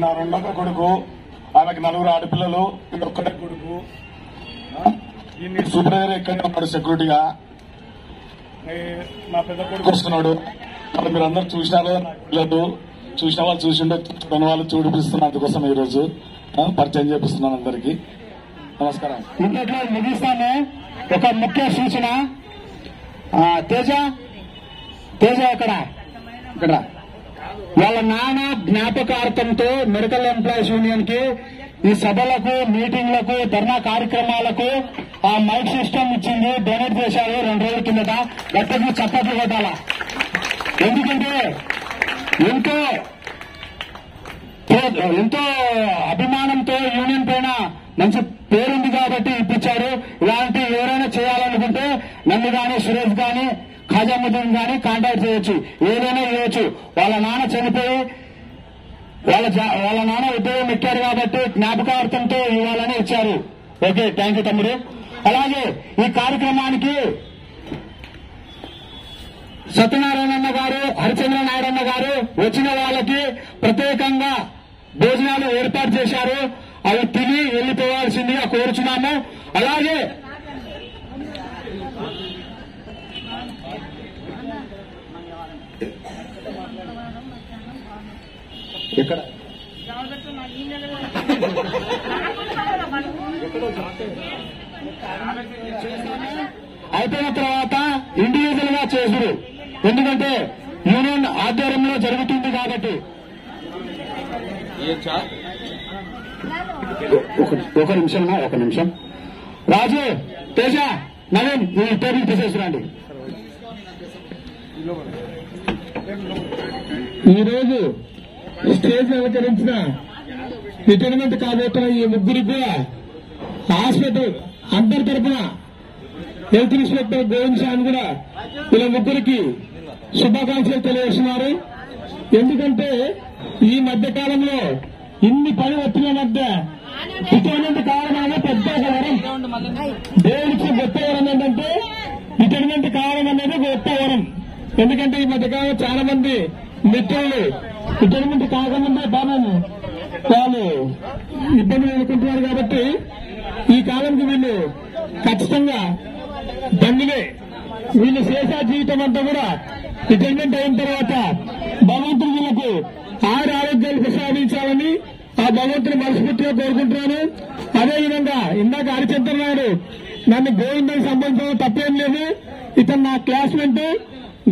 నా రెండవ కొడుకు, ఆమెకు 4 ఆడపిల్లలు, ఒక్కటే కొడుకు. సూపర్వైజర్ ఎక్కడ ఉన్నాడు సెక్యూరిటీగా. నా పెద్ద కొడుకు వస్తున్నాడు. మరి మీరు అందరు చూసినారో లేదు, చూసిన వాళ్ళు చూసిండో, చూడని వాళ్ళు చూపిస్తున్నారు. అందుకోసం ఈ రోజు పరిచయం చేపిస్తున్నాను అందరికి. నమస్కారం. ఇంతట్లో ముగిస్తాను. ఒక ముఖ్య సూచన, తేజ ఇక్కడ వాళ్ళ నాన్న జ్ఞాపకార్థంతో మెడికల్ ఎంప్లాయీస్ యూనియన్ కి ఈ సభలకు, మీటింగ్లకు, ధర్నా కార్యక్రమాలకు ఆ మైక్ సిస్టమ్ ఇచ్చింది, డొనేట్ చేశారు 2 రోజుల కిందట. గట్టకు చప్పట్లు కొట్టాల. ఎందుకంటే ఎంతో అభిమానంతో యూనియన్ పైన మంచి పేరుంది కాబట్టి ఇప్పించారు. ఇలాంటి ఎవరైనా చేయాలనుకుంటే నన్ను గాని, సురేష్ గాని, ఖాజాముద్దీన్ గాని కాంటాక్ట్ చేయొచ్చు, ఏదైనా చేయొచ్చు. వాళ్ళ నాన్న చనిపోయి వాళ్ళ నాన్న ఉద్యోగం ఎక్కారు కాబట్టి జ్ఞాపకార్థంతో ఇవ్వాలని ఇచ్చారు. ఓకే, థ్యాంక్ యూ తమ్ముడు. అలాగే ఈ కార్యక్రమానికి సత్యనారాయణ గారు, హరిచంద్ర నాయుడన్న గారు వచ్చిన వాళ్ళకి ప్రత్యేకంగా భోజనాలు ఏర్పాటు చేశారు. అవి తిని వెళ్లిపోవాల్సిందిగా కోరుచున్నాము. అలాగే ఇక్కడ అయిపోయిన తర్వాత ఇండివిజువల్ గా చేసుడు, ఎందుకంటే యూనియన్ ఆధ్వర్యంలో జరుగుతుంది కాబట్టి. ఒక నిమిషం రాజు, తేజ, నవీన్ ఈ టేబుల్ తీసేసిరండి. ఈరోజు స్టేజ్ అలంకరించిన రిటైర్మెంట్ కాబోతున్న ఈ ముగ్గురికి కూడా హాస్పిటల్ అందరి తరఫున హెల్త్ ఇన్స్పెక్టర్ గోవింద్ సాన్ కూడా ఇలా ముగ్గురికి శుభాకాంక్షలు తెలియజేస్తున్నారు. ఎందుకంటే ఈ మధ్య కాలంలో ఇన్ని పని వచ్చిన మధ్య రిటైర్మెంట్ కావడం పెద్ద ఒక వరం. దేవుడికి గొప్ప వరం ఏంటంటే రిటైర్మెంట్ కావడం అనేది గొప్ప వరం. ఎందుకంటే ఈ మధ్యకాలంలో చాలా మంది మిత్రులు రిటైర్మెంట్ కాకముందే పాపం వాళ్ళు ఇబ్బందులు ఎదుర్కొంటున్నారు. కాబట్టి ఈ కాలంకి వీళ్ళు ఖచ్చితంగా దండిలే. వీళ్ళు శేషా జీవితం అంతా కూడా రిటైర్మెంట్ అయిన తర్వాత భగవంతుడు వీళ్ళకు ఆరోగ్యాలు ప్రసాదించాలని ఆ భగవంతుని మనస్ఫూర్తిగా కోరుకుంటున్నాను. అదేవిధంగా ఇందాక హరిచంద్ర నాయుడు నన్ను గోవిందని సంబంధించిన తప్పేం లేదు. ఇతను నా క్లాస్మేట్,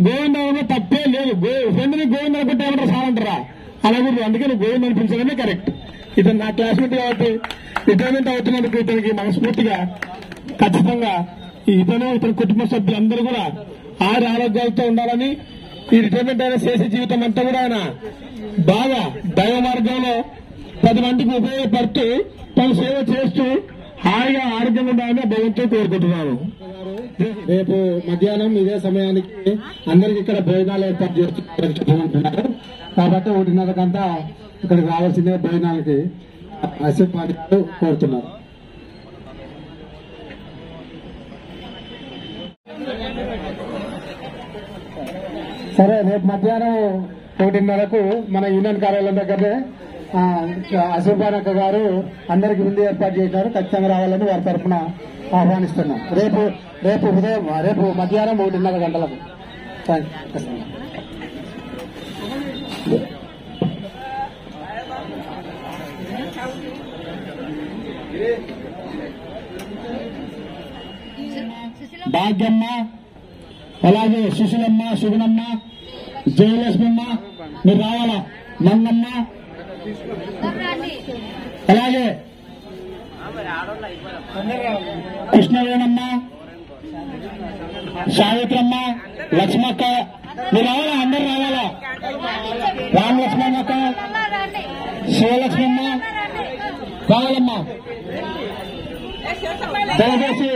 గోవింద తప్పే లేదు. ఫ్రెండ్ని గోవింద అనుకుంటే ఏమంటారు సార్ అంటారా? అలా కూడా అందుకని గోవింద అనిపించడమే కరెక్ట్. ఇతను నా క్లాస్మేట్ కాబట్టి రిటైర్మెంట్ అవుతున్నందుకు ఇతనికి మనస్ఫూర్తిగా ఖచ్చితంగా ఇతని కుటుంబ సభ్యులందరూ కూడా ఆరోగ్యాలతో ఉండాలని, ఈ రిటైర్మెంట్ అయిన చేసే జీవితం అంతా కూడా ఆయన బాగా దైవ మార్గంలో 10 మందికి ఉపయోగపడుతూ తను సేవ చేస్తూ హాయిగా ఆరోగ్యంగా ఉండాలని భగవంతుడు కోరుకుంటున్నాను. రేపు మధ్యాహ్నం ఇదే సమయానికి అందరికి ఇక్కడ భోజనాలు ఏర్పాటు చేస్తున్నారు కాబట్టి 1:30 ఇక్కడికి రావాల్సిందే భోజనాలకి అసెంబ్లీ పార్టీ కోరుతున్నారు. సరే, రేపు మధ్యాహ్నం 1:30 మన యూనియన్ కార్యాలయం దగ్గరే అశోభానక్క గారు అందరికి విందు ఏర్పాటు చేశారు. ఖచ్చితంగా రావాలని వారి తరఫున ఆహ్వానిస్తున్నాం. రేపు మధ్యాహ్నం 1:30 గంటలకు. భాగ్యమ్మ, అలాగే సుశీలమ్మ, సుగుణమ్మ, జయలక్ష్మమ్మ మీరు రావాలా, మంగమ్మ, అలాగే కృష్ణవేణమ్మ, సావిత్రమ్మ, లక్ష్మక్క మీరు రావాలా, అందరు రావాలా. రామలక్ష్మమ్మక్క, శివలక్ష్మమ్మ రావాలమ్మా. దయచేసి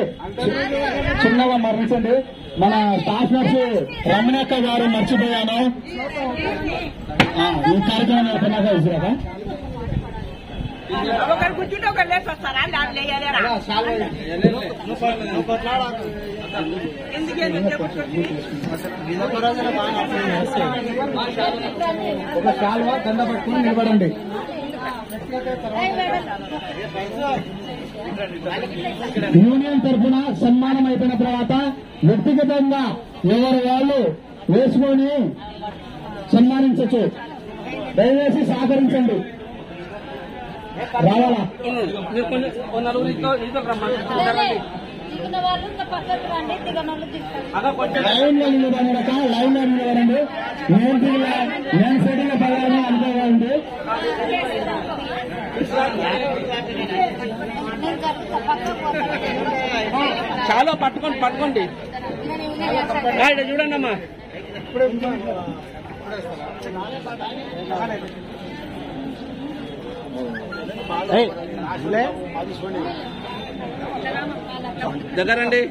చిన్నగా మరణించండి. మన స్టాఫ్ నర్సు రమణక్క గారు మర్చిపోయాను. ఈ కార్యక్రమం అయిపోయినాక ఇస్తారా? ఒక కాలువ దండ పట్టుకుని నిలబడండి. యూనియన్ తరఫున సన్మానం అయిపోయిన తర్వాత వ్యక్తిగతంగా ఎవరు వాళ్ళు వేసుకొని సన్మానించచ్చు. దయచేసి సహకరించండి. రావాలా లైన్ లో నిలబడక లైన్ లో నిలబడండి. నేను సెటిల్ పడాలని అనుకోవాలండి. చాలా పట్టుకోండి చూడండి అమ్మా. దగ్గరండి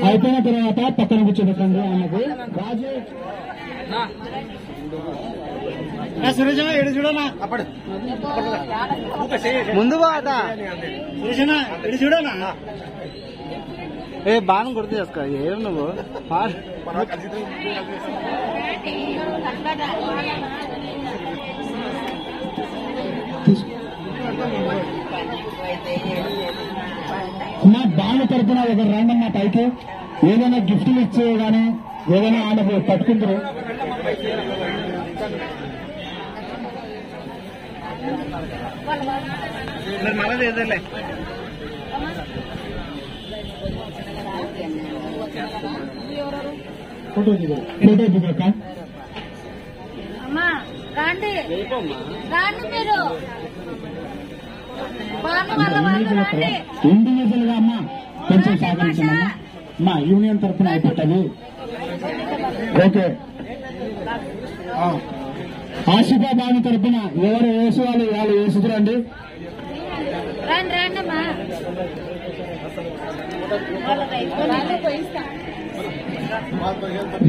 అయిపోయిన తర్వాత పక్కన కూర్చోబెట్టండి. ఆయనకు రాజు చూడనా అప్పుడు ముందు చూడనా ఏ బాగా గుర్తు చేసుకో. ఏం నువ్వు మా బాను తరఫున ఒక రండమ్మా పైకి. ఏదైనా గిఫ్ట్లు ఇచ్చే గానీ ఏదైనా ఆయనకు పట్టుకుంటారు. మళ్ళీ ఏదైనా ఫోటో దిగక అమ్మా రాండి మీరు ఇండివిజువల్ గా అమ్మా కొంచెం సహకరించండి అమ్మా. యూనియన్ తరఫున అయిపోతుంది. ఓకే. ఆసిఫా బాను తరఫున ఎవరు వేసు వాళ్ళు వేసుకురండి. రండి అమ్మా.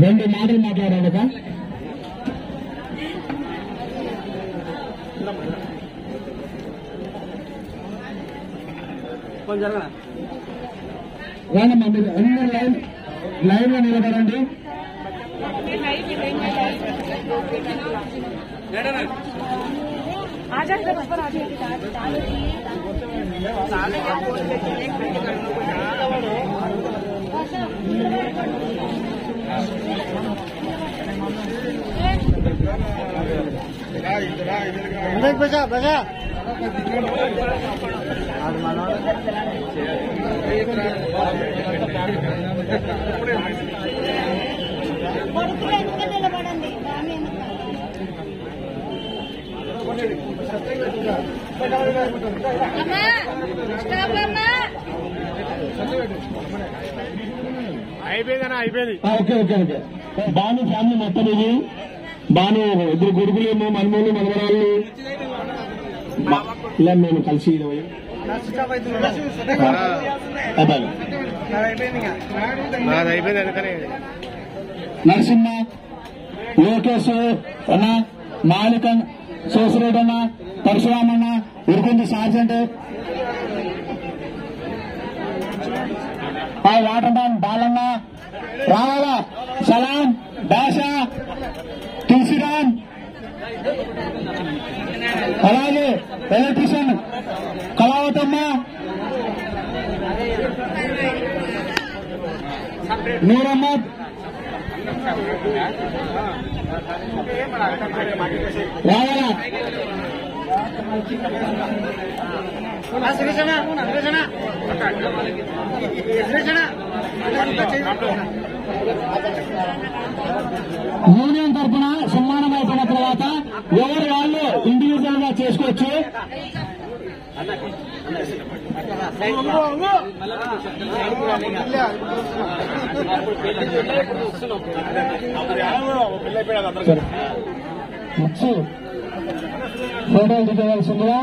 రెండు మాటలు మాట్లాడాలి కదా. రానమ్మా మీరు అందరూ లైన్ లో నిలబడండి. బజా కొడుకులు ఎందుకు నిలబడండి. అయిపోయింది. Okay okay okay. Banu family మొత్తం ఇది. బాను ఇద్దరు గురుగులేమో మనమోళ్ళు మనవరాళ్ళు ఇలా మేము కలిసి అయిపోయింది అందుకనే నరసింహ, లోకేశ్ అన్న, మాలికన్, సోసిరెడ్డి అన్న, పరశురామన్న, ఉరుకుంది సార్జెంట్, వాటర్మ్యాన్ బాలన్న, రావాలా, సలాం, బాషా, తులసిరామ్, అలాగే ఎలక్ట్రీషియన్ కళావతమ్మ, నూర్ అహ్మద్, రావాలా, యూనియన్ తరఫున సన్మానం అయిపోయిన తర్వాత ఎవరు వాళ్ళు ఇండివిజువల్ గా చేసుకోవచ్చు. వచ్చి ఫోటోలు దిగవలసిందిగా.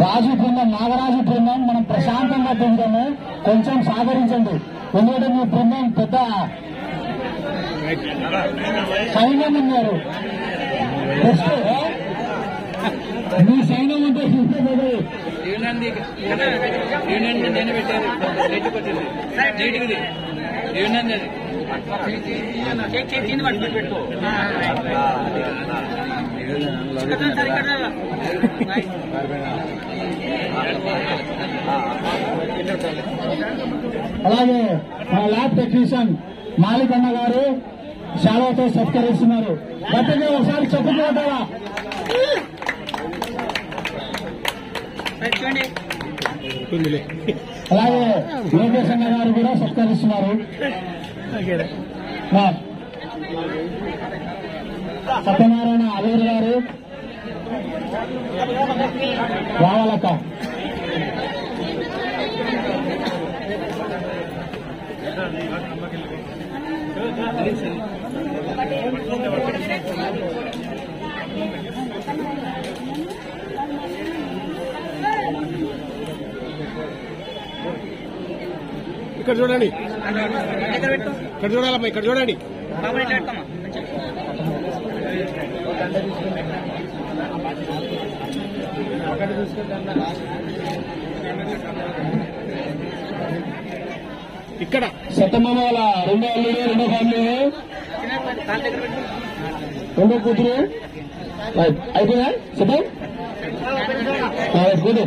రాజు బృందం, నాగరాజు బృందం మనం ప్రశాంతంగా తింటాము, కొంచెం సహకరించండి. ఎందుకంటే మీ బృందం పెద్ద సైన్యం ఉన్నారు. మీ సైన్యం ఉంటే యూనియన్ నేను పెట్టాను నీటికి యూనియన్ పెట్టు అలాగే మా ల్యాబ్ టెక్నీషియన్ మాలిక్ అన్న గారు శాలతో సత్కరిస్తున్నారు. గట్టిగా ఒకసారి చెప్పుకోవద్దా? అలాగే లోకేష్ అన్న గారు కూడా సత్కరిస్తున్నారు. సత్యనారాయణ అల్లూరు గారు రావాలక్క. ఇక్కడ చూడండి, ఇక్కడ చూడాలమ్మా, ఇక్కడ చూడండి. ఇక్కడ సత్తమ్మ వాళ్ళ రెండో అల్లుడు, రెండో ఫ్యామిలీ, రెండో కూతురు అయిపోయిందా? సిద్ధం కూతురు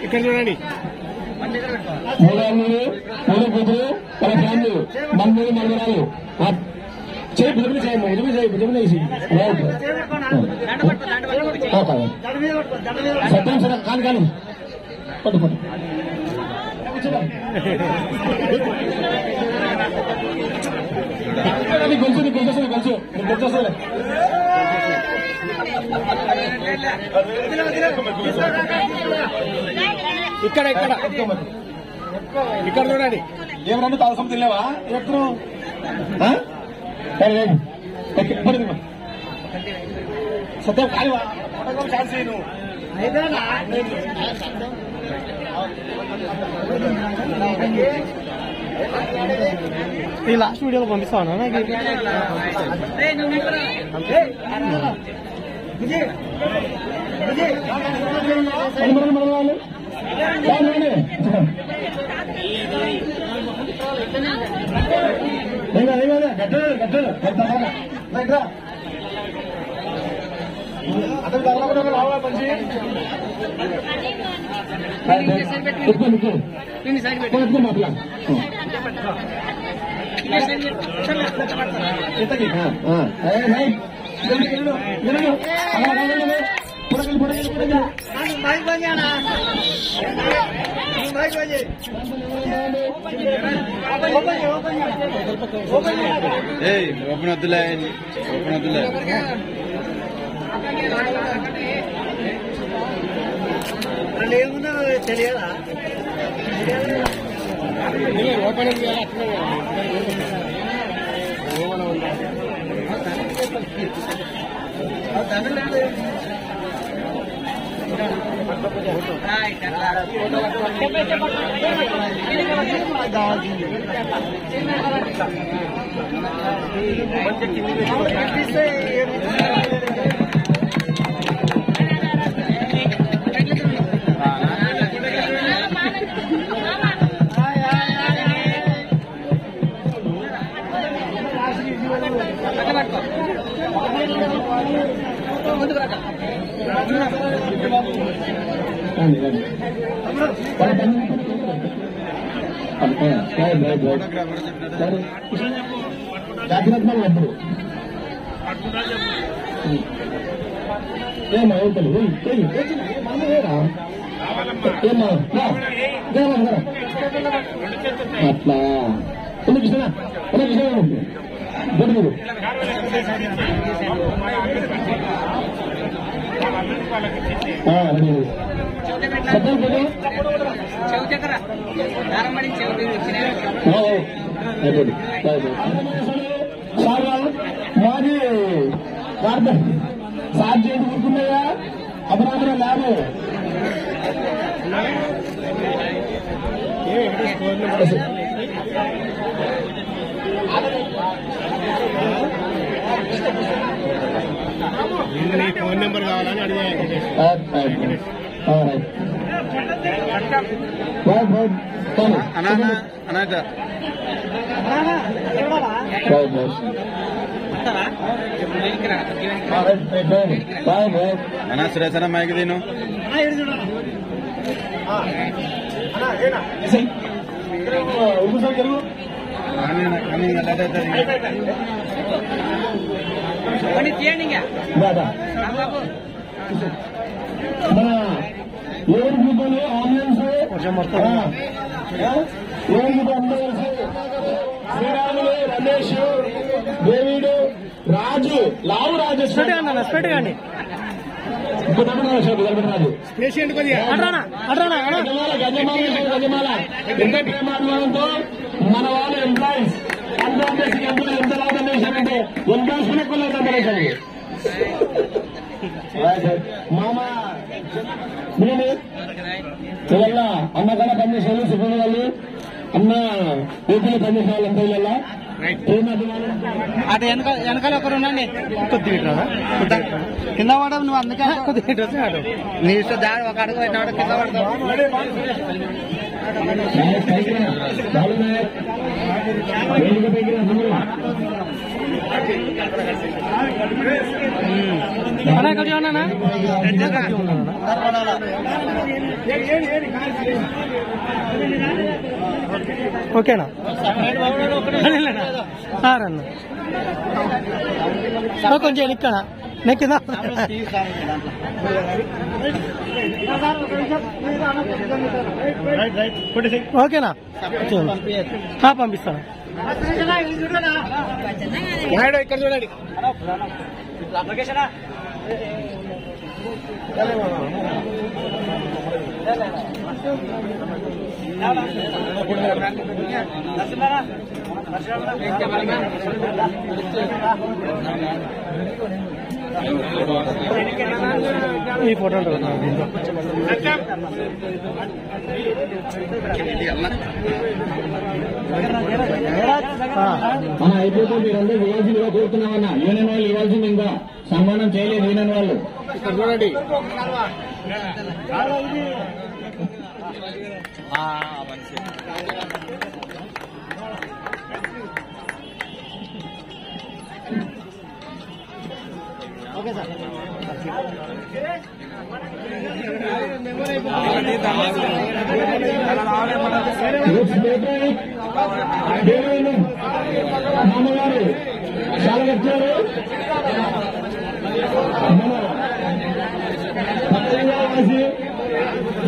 ఇక్కడ చూడండి. మూడు అల్లుడు, మూడు కూతురు, వాళ్ళ ఫ్యామిలీ, మమ్మల్ని మమ్మరాలు చేయి భుజమి చేయి, భుజమి చేయి, భుజమి చేసి సత్యం సరే కాదు కాదు పట్టు పట్టు గొలుసు నీకు గొలుసు గొలుసు నీకు గొలుసు ఇక్కడ ఇక్కడ ఇక్కడ చూడండి. ఏమన్నా తలసం తినలేవా? ఎప్పుడు సత్యం కానివా ఛాన్స్ నేను ఈ లాస్ట్ వీడియోలో పంపిస్తావా నాకు? ఓపెన్ వద్దులే, ఓపెన్ వద్దులే. ఏముందో తెలియదా? ఓపెన్ జాగ్రత్త అప్పుడు ఏమా ఏంటది ఏమా అట్లా ఎందుకు ఇష్టనా ఎందుకు ఇష్టం గొడుగు మాది సార్ చేతి కూర్చున్నాయా అమరావతి ల్యాబ్ ఫోన్ నెంబర్ కావాలని అడిగాను. అన్నా సురేశన మైక్ తిను మన ఏడు గ్రూపులు ఆంబులెన్స్ ఏడు గ్రూప్ అంబులెన్స్ శ్రీరాములు రమేష్ దేవీడు రాజు లావు రాజు పెట్టండి రాజు గజమాల ఎంత ప్రేమాభిమానంతో మన వాళ్ళ ఎంప్లాయీస్ ఎంత లాభం చేశారంటే ఎంప్లాయీస్ కూడా కొల్లేదు మామ ఇవల్ల అన్న కడ పనిచేసే వాళ్ళు సుబ్రహ్మ వాళ్ళు అన్న ఊపిలో పనిచేసే వాళ్ళు అంతా ఇళ్ళ అటు వెనకాల ఒకరు ఉండండి కొద్దిగా కింద పడవు నువ్వు అందుకే కొద్దిగా నీ ఇష్టం దాడి ఒక అడుగు పెట్టినాడు కింద పడతావు ఓకేనా కొంచెం ఎనిక్కనా నేను కింద ఓకేనా పంపిస్తాను ఇక్కడ చూడండి ఈ ఫోటో అయిపోతే మీరందరూ ఇవ్వాల్సిందిగా కోరుతున్నామన్నా. యూనియన్ వాళ్ళు ఇవ్వాల్సింది ఇంకా సన్మానం చేయలేదు యూనియన్ వాళ్ళు. ఇక్కడ చూడండి ఓకే సార్ మామగారు చాలా వచ్చారు.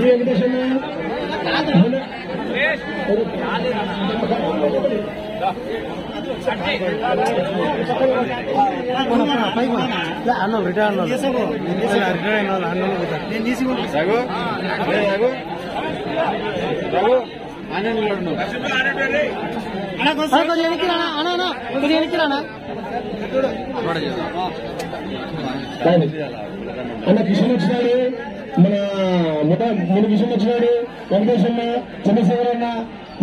వెంకటేశ్వర అన్న రిటైర్ అన్న కిషన్ వచ్చినాడు, మన మన కిషన్ వచ్చినాడు, వెంకటేశ్వర చంద్రశేఖరన్న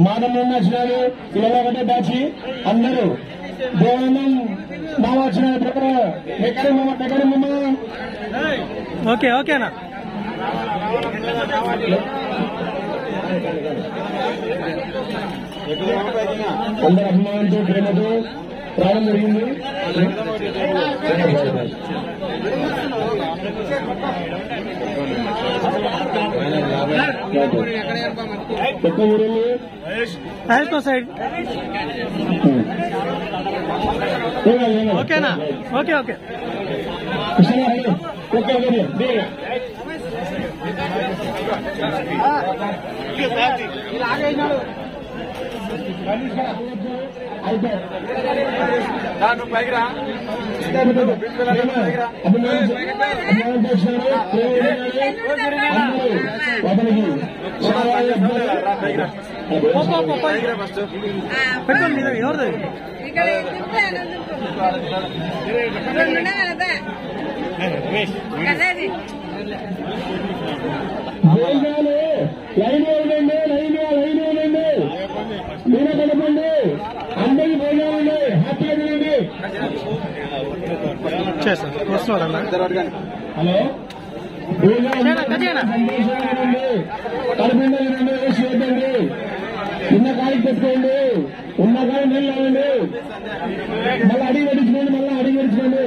మాధవన్న వచ్చినాడు. ఇలా ఒకటే బ్యాచ్ అందరూ దేవానందం బాగా వచ్చినాడు. ప్రకారం ఓకే ఓకేనా అందరి అభిమానంతో ప్రేమతో ప్రాణం జరిగింది. కొత్త ఊరిలో సైడ్ ఓకేనా ఓకే ఓకే ఓకే పెట్టండి ఎవరిది లైన్ ఇవ్వండి, లైన్ ఇవ్వండి, మీరే కలపండి. సార్ వస్తున్నాడు అన్న హలో కడుపుండ వేసి వద్దండి ఉన్న కాడికి తెచ్చుకోండి ఉన్న కాడి నీళ్ళు రావండి మళ్ళీ అడిగి పెట్టించుకోండి మళ్ళీ అడిగి పెట్టించుకోండి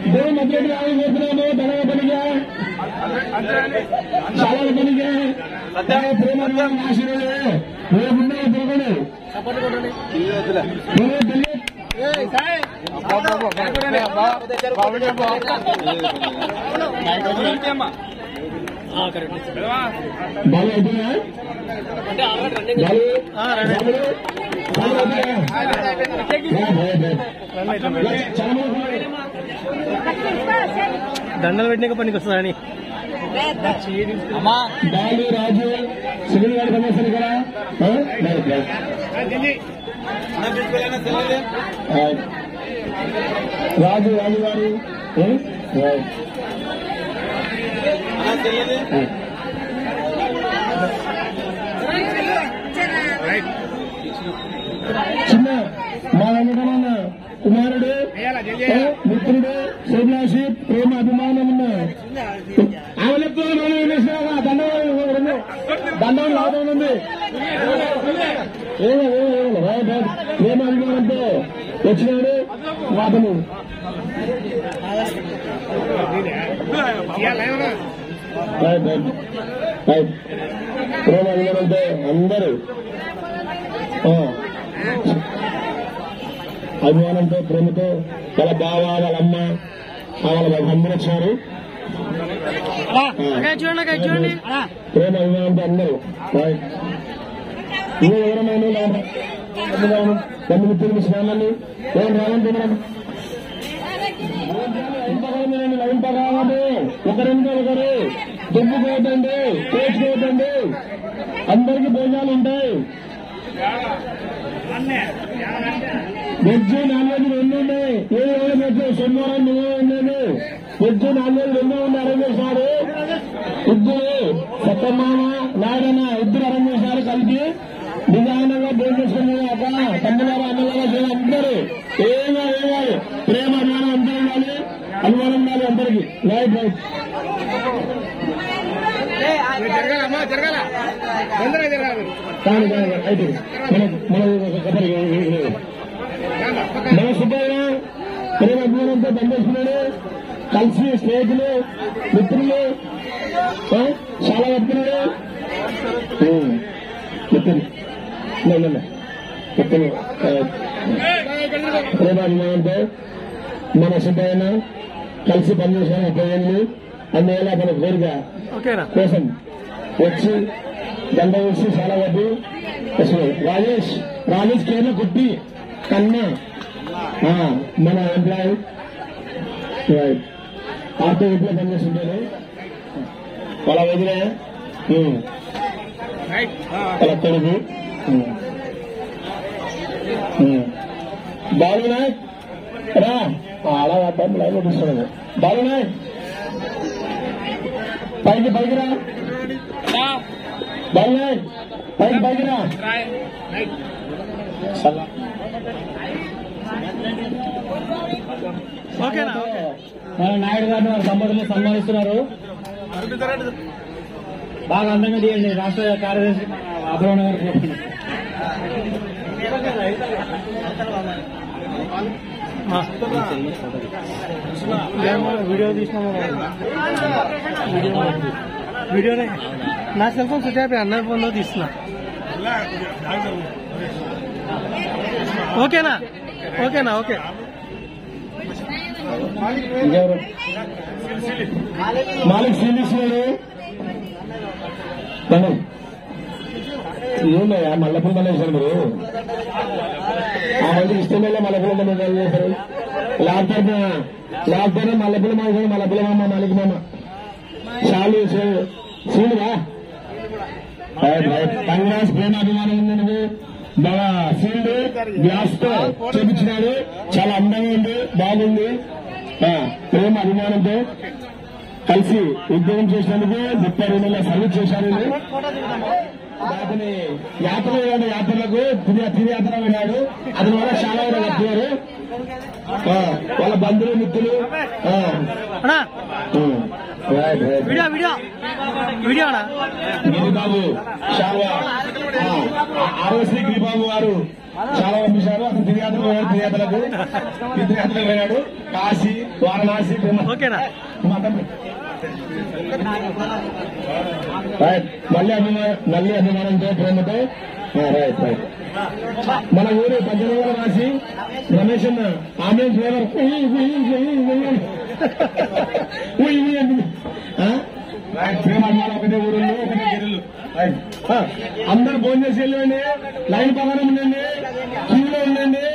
దేవుడు మధ్యలో రావాలి కోరుతున్నాము ధనవ పనిగా చాలా పనిగా ప్రేమ ఆశీర్వాదే రేపుండే తిరగండి బాగా అయిపోయినా దండలు పెట్టినాక పనికి వస్తుందని బాలు రాజు సివిల్ గారి సమస్యలు కదా రాజు రాజు గారు చిన్న మా వెంకటరమణ కుమారుడు మిత్రుడు శివలాసి ప్రేమ అభిమానం ఉన్న ఆమెలతో దండం లాభం ఉంది ప్రేమ అభిమానంతో వచ్చినాడు అతను ప్రేమ అభిమానంతో అందరూ అభిమానంతో ప్రేమతో వాళ్ళ బావ వాళ్ళ అమ్మ వాళ్ళ అందరూ వచ్చారు ప్రేమ అభిమానంతో అందరూ ఇంకా ఎవరైనా బంధుమిత్రులు స్నానాన్ని ఏం రావండి లవింపగానే ఒకరింటి ఒకరు దుబ్బుకోవద్దండి చేసుకోవద్దండి అందరికీ భోజనాలు ఉంటాయి వెజ్ నాన్ వెజ్ రెండు ఉన్నాయి ఏదో వెజ్ సోమవారం నువ్వే ఉండేది వెజ్ నాన్ వెజ్ రెండు ఉంది అరేంజ్ చేశారు ఇద్దరు సత్యమామ నారాయణ ఇద్దరు అరేంజ్ చేశారు కలిపి నిజానంగా భోజనం చేసుకున్నాక తమ్ములారా అన్నలారా అందరూ ఏమో ప్రేమ అభిమానం అంతా ఉండాలి అనుమానం ఉండాలి అందరికి రైట్ రైట్ అయితే మన సుబ్బయ్య ప్రేమ అభిమానంతో బంధేసుకున్నాడు కలిసి స్నేహితులు మిత్రులు చాలా చెప్తున్నాడు మిత్రులు ప్రేమ అభిమానంతో మన సుబ్బయ్య కలిసి పనిచేసాను ఉపయోగించి అందువల్ల మన కోరిక కోసం వచ్చి దండ వేసి చాలా వద్దు రాజేష్ కేరళ కుట్టి కన్నా మన ఎంప్లాయీ ఆర్తో ఇంట్లో పనిచేస్తుంటాను వాళ్ళ వదిన వాళ్ళ కొడుకు బాలునాయక్ రా అలా లైవ్ చూస్తున్నాను బాలునాయక్ పైకి రా బాలునాయక్ పైకి రా మన నాయుడు గారిని వారి సంబంధంలో సన్మానిస్తున్నారు బాగా అందంగా చేయండి రాష్ట్ర కార్యదర్శి అభిరమణ గారు వీడియో తీసినాము వీడియోనే నా సెల్ ఫోన్ స్విచ్ అయిపోయి అన్న ఫోన్లో తీస్తున్నా ఓకేనా ఓకేనా ఓకే మాలిక్ సీనిస్తున్నాడు ఏమయ్యా మల్లెపూల పని చేశారు మీరు ఆ మందికి ఇష్టమైన మల్లెపూల పని చేశారు లేకపోతే మల్లెపూల మామ మల్లెపూల మామ మాలిక్ మామ చాలు సీనుగా కంగ్రాస్ ప్రేమాభిమానం ఉంది నువ్వు బాగా ఫీల్డ్ గ్లాస్ తో చేపించినాడు చాలా అందంగా ఉంది బాగుంది ప్రేమ అభిమానంతో కలిసి ఉద్యోగం చేసినందుకు 32 నెలల సర్వీస్ చేశారు అతని యాత్రలో వెళ్ళాడు, యాత్రలకు తిరుయాత్ర వెళ్ళాడు. అది వల్ల చాలా కట్టారు వాళ్ళ బంధువులు మిత్రులు. గిరిబాబు చాలా ఆరోగ్య గిరిబాబు గారు చాలా పంపించారు. అతను తిరుయాత్రకు వెళ్ళాడు. కాశీ, వారణాసి. మళ్ళీ అభిమానంతో ప్రేమతో రైట్ రైట్. మన ఊరు పంచనగర రాసి రమేష్ అన్న ఆంబులెన్స్ డ్రైవర్ ప్రేమ అభిమానం ఒకటే ఊరులో ఒకటే గిరిలు. అందరు భోజనం చేసి వెళ్ళండి, లైన్ ప్రకారం ఉండండి, క్యూలో ఉండండి,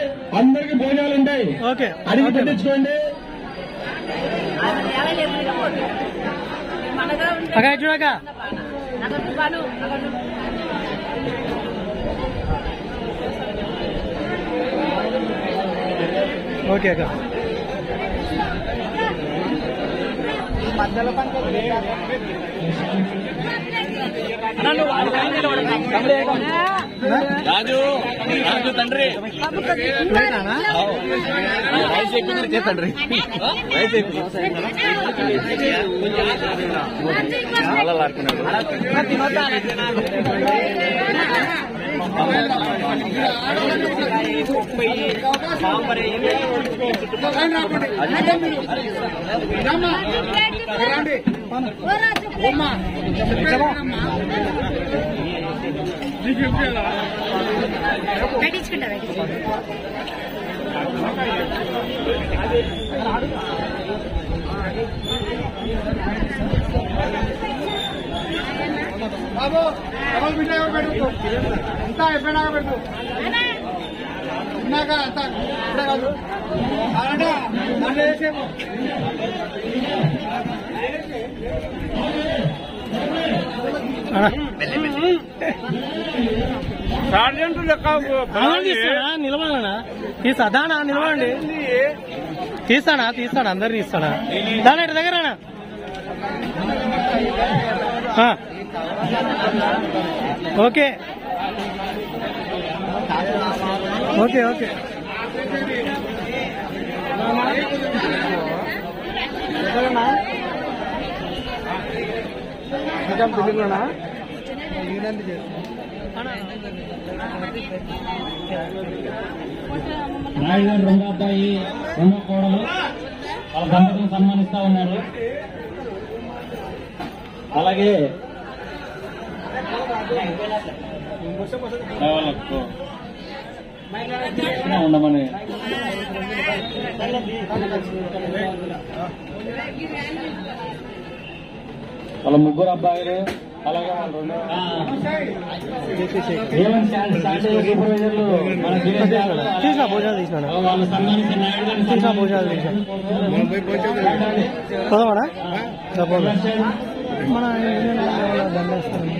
అందరికి భోజనాలు ఉంటాయి. అడిగి పెట్టించుకోండి. చూడక ఓకే అక్క మధ్యలో రాజు రాజు తండ్రి రైస్ ఎక్కువ తండ్రి రైస్ ఎక్కువ అలా లాడుకున్నాడు. బాబు డబల్ బిడ్డ పెట్టు అంతా అయిపోయినాక పెట్టు ఉన్నాక అంతా ఇప్పుడే కాదు నిలబడనా తీసానా నిలబడండి తీస్తాడా అందరు తీస్తాడా దాని దగ్గరనా ఓకే ఓకే ఓకే తెలుగునా నాయుడు గారు రెండో అబ్బాయి రెండో కోడలు వాళ్ళ దంపతులను సన్మానిస్తా ఉన్నారు. అలాగే ఉండమని వాళ్ళ ముగ్గురు అబ్బాయిలు అలాగే సూపర్వైజర్లు మన తీసిన భోజనాలు తీసినా వాళ్ళు సన్మానించిన నాయుడు గారిని తీసిన భోజనాలు తీసా పోదామాడా మన దండేస్తాను.